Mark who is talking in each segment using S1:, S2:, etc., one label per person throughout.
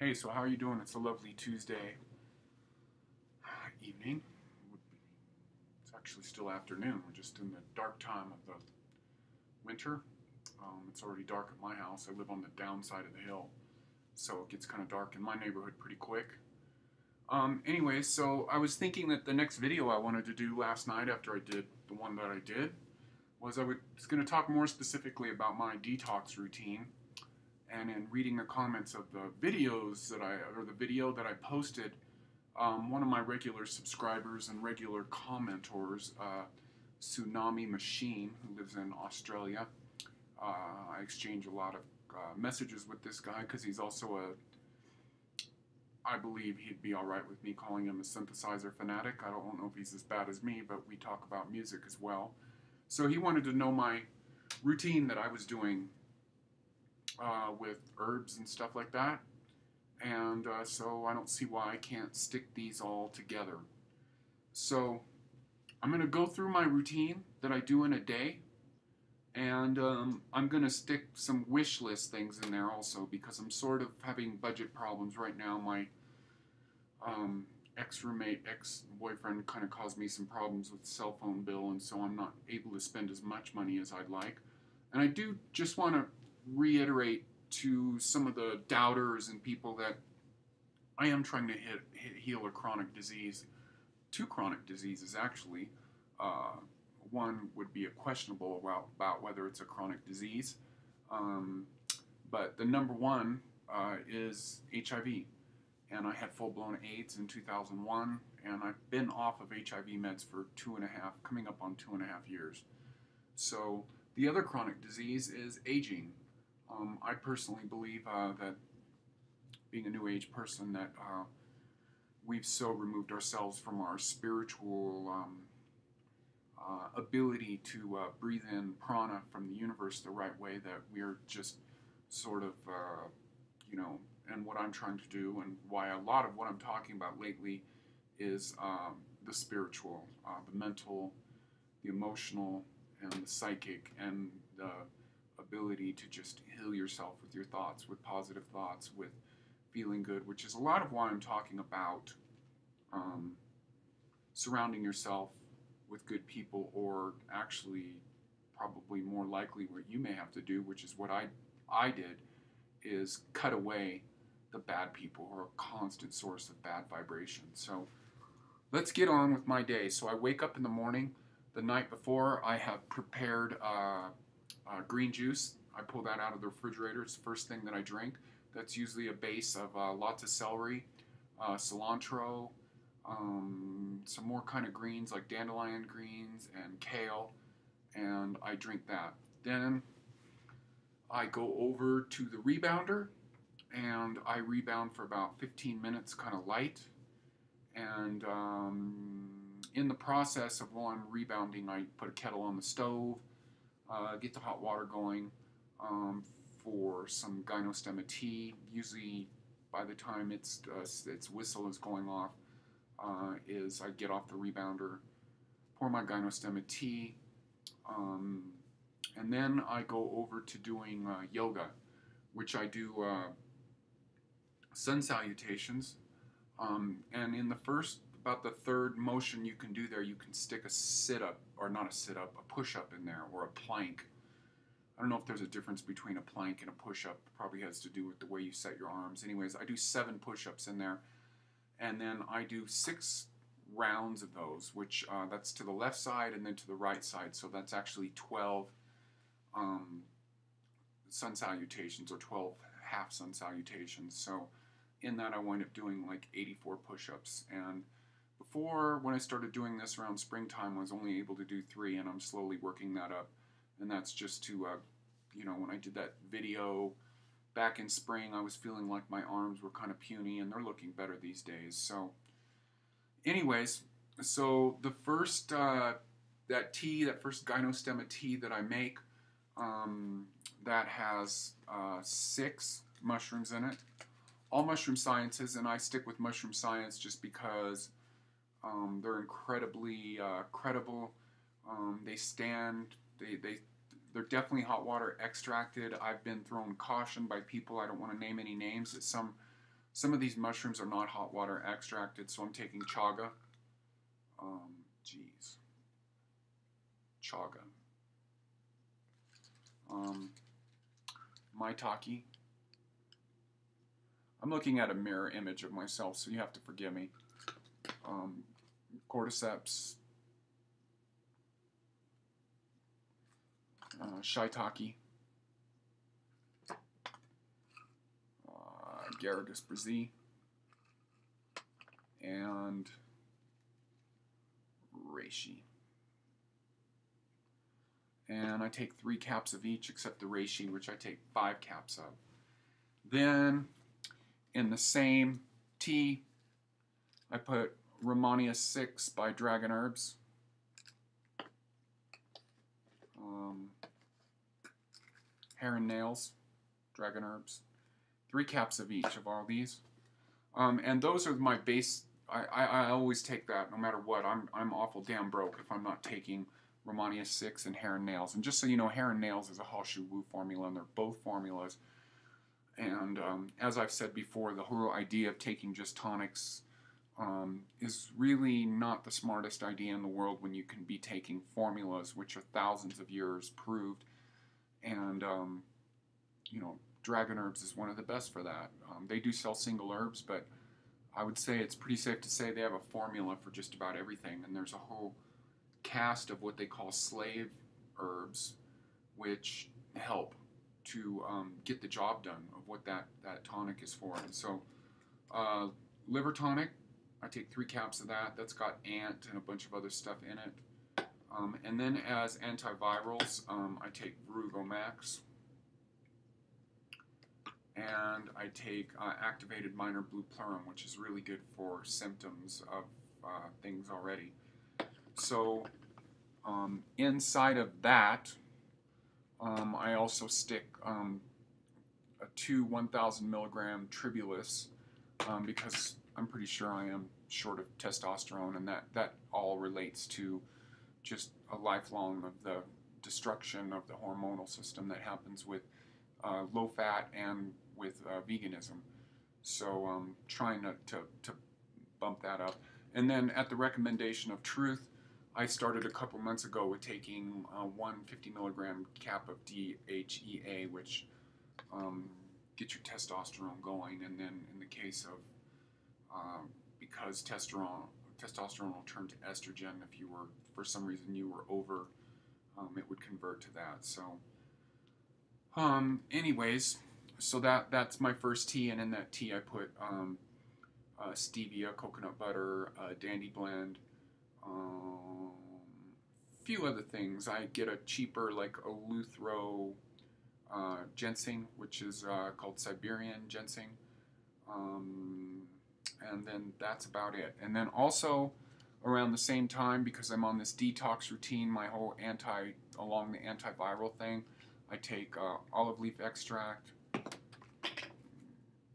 S1: Hey, so how are you doing? It's a lovely Tuesday evening. It's actually still afternoon. We're just in the dark time of the winter. It's already dark at my house. I live on the downside of the hill, so it gets kind of dark in my neighborhood pretty quick. Anyway, so I was thinking that the next video I wanted to do last night after I did the one that I did was I was going to talk more specifically about my detox routine. And in reading the comments of the videos or the video that I posted, one of my regular subscribers and regular commentors, Tsunami Machine, who lives in Australia, I exchange a lot of messages with this guy because he's also I believe he'd be alright with me calling him a synthesizer fanatic. I don't know if he's as bad as me, but we talk about music as well. So he wanted to know my routine that I was doing with herbs and stuff like that. And so I don't see why I can't stick these all together. So I'm going to go through my routine that I do in a day. And I'm going to stick some wish list things in there also because I'm sort of having budget problems right now. My ex-roommate, ex-boyfriend kind of caused me some problems with the cell phone bill, and so I'm not able to spend as much money as I'd like. And I do just want to reiterate to some of the doubters and people that I am trying to heal a chronic disease. Two chronic diseases, actually. One would be a questionable about whether it's a chronic disease. But the number one is HIV. And I had full-blown AIDS in 2001, and I've been off of HIV meds for coming up on 2.5 years. So the other chronic disease is aging. I personally believe that being a new age person that we've so removed ourselves from our spiritual ability to breathe in prana from the universe the right way that we're just sort of, and what I'm trying to do and why a lot of what I'm talking about lately is the spiritual, the mental, the emotional, and the psychic, and the ability to just heal yourself with your thoughts, with positive thoughts, with feeling good, which is a lot of why I'm talking about surrounding yourself with good people, or actually probably more likely what you may have to do, which is what I did, is cut away the bad people who are a constant source of bad vibration. So let's get on with my day. So I wake up in the morning. The night before, I have prepared green juice. I pull that out of the refrigerator. It's the first thing that I drink. That's usually a base of lots of celery, cilantro, some more kind of greens like dandelion greens and kale, and I drink that. Then I go over to the rebounder, and I rebound for about 15 minutes, kind of light. And in the process of while I'm rebounding, I put a kettle on the stove, get the hot water going for some gynostemma tea. Usually, by the time its whistle is going off, is I get off the rebounder, pour my gynostemma tea, and then I go over to doing yoga, which I do sun salutations. And in the first, about the third motion you can do there, you can stick a sit-up, or not a sit-up, a push-up in there, or a plank. I don't know if there's a difference between a plank and a push-up. It probably has to do with the way you set your arms. Anyways, I do 7 push-ups in there, and then I do 6 rounds of those, which that's to the left side and then to the right side. So that's actually 12 sun salutations, or 12 half sun salutations. So in that I wind up doing like 84 push-ups. And before, when I started doing this around springtime, I was only able to do 3, and I'm slowly working that up. And that's just to, when I did that video back in spring, I was feeling like my arms were kind of puny, and they're looking better these days. So anyways, so the first, that first gynostemma tea that I make, that has 6 mushrooms in it. All mushroom sciences, and I stick with mushroom science just because they're incredibly credible. They're definitely hot water extracted. I've been thrown caution by people, I don't want to name any names, that some Some of these mushrooms are not hot water extracted, so I'm taking chaga. Chaga. Maitake. I'm looking at a mirror image of myself, so you have to forgive me. Cordyceps. Shiitake. Agaricus brazil. And reishi. And I take 3 caps of each, except the reishi, which I take 5 caps of. Then, in the same tea, I put Romania 6 by Dragon Herbs. Hair and Nails, Dragon Herbs. 3 caps of each of all these. And those are my base. I always take that no matter what. I'm awful damn broke if I'm not taking Romania 6 and Hair and Nails. And just so you know, Hair and Nails is a Hoshu Wu formula, and they're both formulas. And as I've said before, the whole idea of taking just tonics is really not the smartest idea in the world when you can be taking formulas which are thousands of years proved. And, you know, Dragon Herbs is one of the best for that. They do sell single herbs, but I would say it's pretty safe to say they have a formula for just about everything. And there's a whole cast of what they call slave herbs, which help to get the job done of what that tonic is for. And so, liver tonic, I take 3 caps of that. That's got ant and a bunch of other stuff in it. And then as antivirals, I take Virugo Max. And I take activated minor blue plurum, which is really good for symptoms of things already. So inside of that, I also stick a 2 1,000 milligram tribulus because I'm pretty sure I am short of testosterone, and that all relates to just a lifelong of the destruction of the hormonal system that happens with low fat and with veganism. So trying to bump that up. And then at the recommendation of Truth, I started a couple months ago with taking 150 milligram cap of DHEA, which gets your testosterone going. And then in the case of, because testosterone will turn to estrogen if you were, for some reason you were over, it would convert to that. So anyways, so that's my first tea, and in that tea I put stevia, coconut butter, dandy blend, few other things. I get a cheaper, like a Luthro ginseng, which is called Siberian ginseng, and then that's about it. And then also around the same time, because I'm on this detox routine, my whole along the antiviral thing, I take olive leaf extract,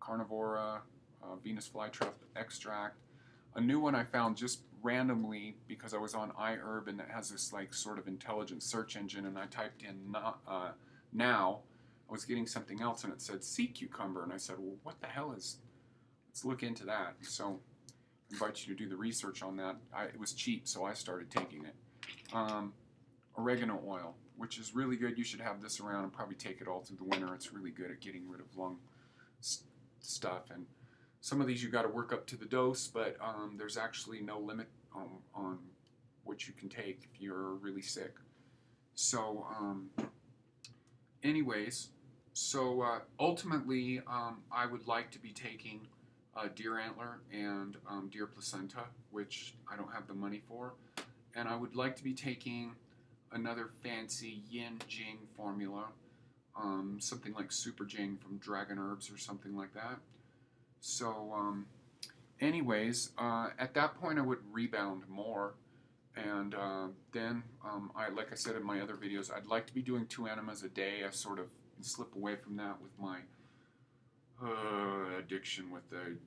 S1: carnivora, Venus flytrap extract. A new one I found just randomly because I was on iHerb, and it has this like sort of intelligent search engine, and I typed in now. I was getting something else, and it said sea cucumber, and I said, well, what the hell is? Let's look into that. So I invite you to do the research on that. It was cheap, so I started taking it. Oregano oil, which is really good. You should have this around and probably take it all through the winter. It's really good at getting rid of lung stuff. And some of these you got to work up to the dose, but there's actually no limit on what you can take if you're really sick. So anyways, so ultimately I would like to be taking deer antler and deer placenta, which I don't have the money for. And I would like to be taking another fancy yin jing formula, something like super jing from Dragon Herbs or something like that. So anyways, at that point I would rebound more, and then like I said in my other videos, I'd like to be doing 2 enemas a day. I sort of slip away from that with my addiction with the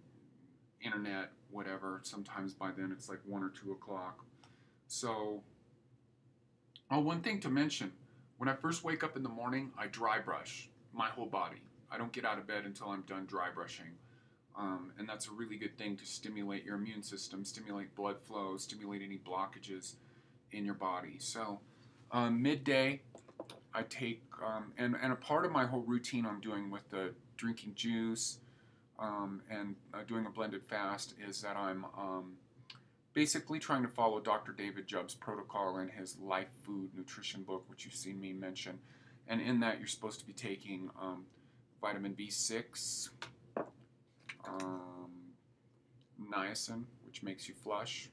S1: internet, whatever. Sometimes by then it's like 1 or 2 o'clock. So, one thing to mention, when I first wake up in the morning, I dry brush my whole body. I don't get out of bed until I'm done dry brushing. And that's a really good thing to stimulate your immune system, stimulate blood flow, stimulate any blockages in your body. So midday, I take, and a part of my whole routine I'm doing with the drinking juice and doing a blended fast is that I'm basically trying to follow Dr. David Jubb's protocol in his Life Food Nutrition book, which you've seen me mention. And in that, you're supposed to be taking vitamin B6, niacin, which makes you flush,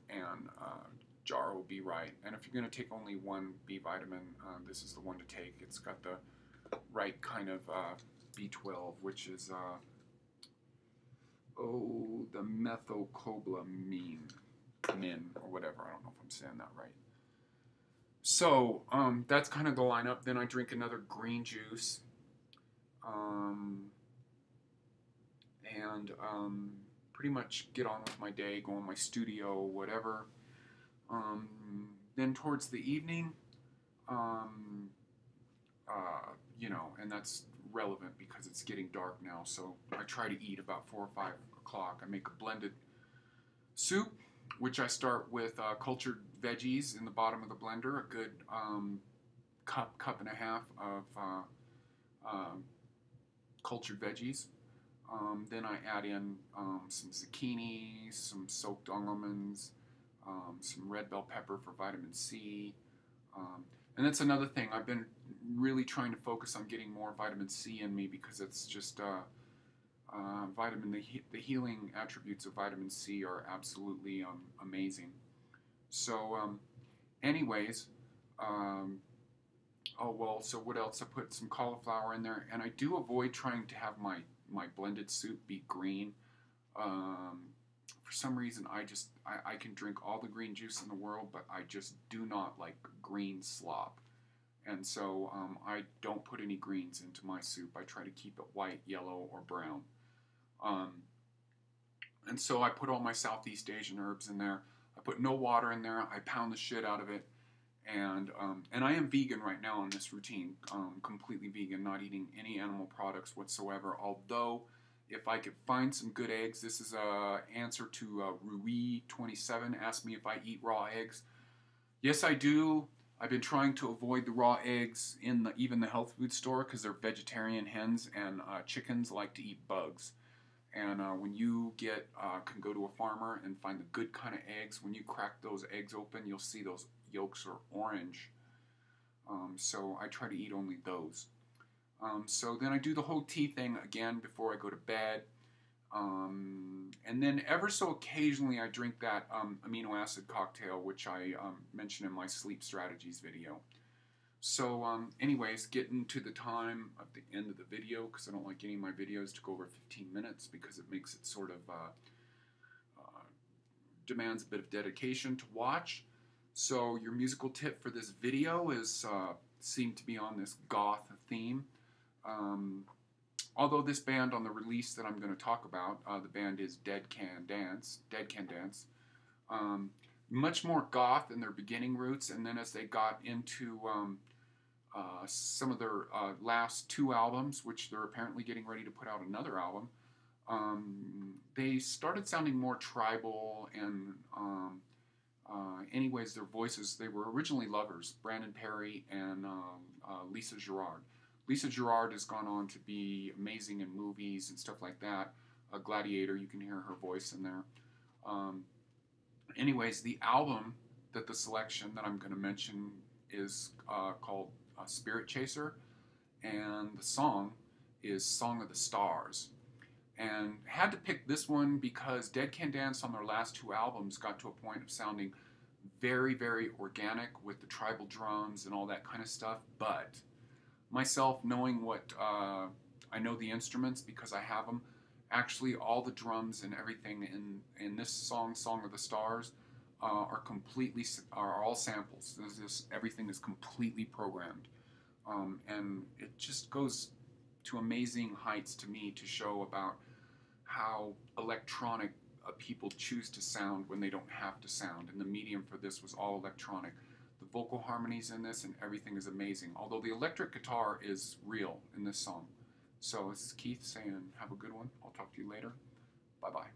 S1: and jar will be right. And if you're going to take only one B vitamin, this is the one to take. It's got the right kind of B12, which is the methylcobalamin, or whatever. I don't know if I'm saying that right. So that's kind of the lineup. Then I drink another green juice, and pretty much get on with my day, go in my studio, whatever. Then towards the evening, and that's relevant because it's getting dark now, so I try to eat about 4 or 5 o'clock. I make a blended soup, which I start with cultured veggies in the bottom of the blender, a good cup and a half of cultured veggies. Then I add in some zucchini, some soaked almonds, some red bell pepper for vitamin C. And that's another thing. I've been really trying to focus on getting more vitamin C in me because it's just the healing attributes of vitamin C are absolutely amazing. So, anyways, so what else? I put some cauliflower in there, and I do avoid trying to have my blended soup be green. For some reason, I can drink all the green juice in the world, but I just do not like green slop. And so I don't put any greens into my soup. I try to keep it white, yellow, or brown. And so I put all my Southeast Asian herbs in there. I put no water in there. I pound the shit out of it. And I am vegan right now on this routine, completely vegan, not eating any animal products whatsoever. Although, if I could find some good eggs, this is an answer to Rui27, asked me if I eat raw eggs. Yes, I do. I've been trying to avoid the raw eggs in even the health food store because they're vegetarian hens, and chickens like to eat bugs. And when you can go to a farmer and find the good kind of eggs, when you crack those eggs open, you'll see those yolks are orange. So I try to eat only those. So then I do the whole tea thing again before I go to bed. And then ever so occasionally I drink that amino acid cocktail, which I mentioned in my sleep strategies video. So anyways, getting to the time of the end of the video, because I don't like any of my videos to go over 15 minutes because it makes it sort of demands a bit of dedication to watch. So your musical tip for this video is seemed to be on this goth theme. Although this band on the release that I'm going to talk about, the band is Dead Can Dance. Much more goth in their beginning roots, and then as they got into some of their last 2 albums, which they're apparently getting ready to put out another album, they started sounding more tribal, and anyways, their voices, they were originally lovers, Brandon Perry and Lisa Gerrard. Lisa Gerrard has gone on to be amazing in movies and stuff like that. Gladiator, you can hear her voice in there. Anyways, the album the selection that I'm going to mention is called Spirit Chaser, and the song is Song of the Stars. And had to pick this one because Dead Can Dance on their last 2 albums got to a point of sounding very, very organic with the tribal drums and all that kind of stuff, but myself knowing what I know the instruments because I have them. Actually, all the drums and everything in this song, Song of the Stars, are all samples. Everything is completely programmed, and it just goes to amazing heights to me to show about how electronic people choose to sound when they don't have to sound. And the medium for this was all electronic. The vocal harmonies in this and everything is amazing. Although the electric guitar is real in this song. So this is Keith saying have a good one. I'll talk to you later. Bye-bye.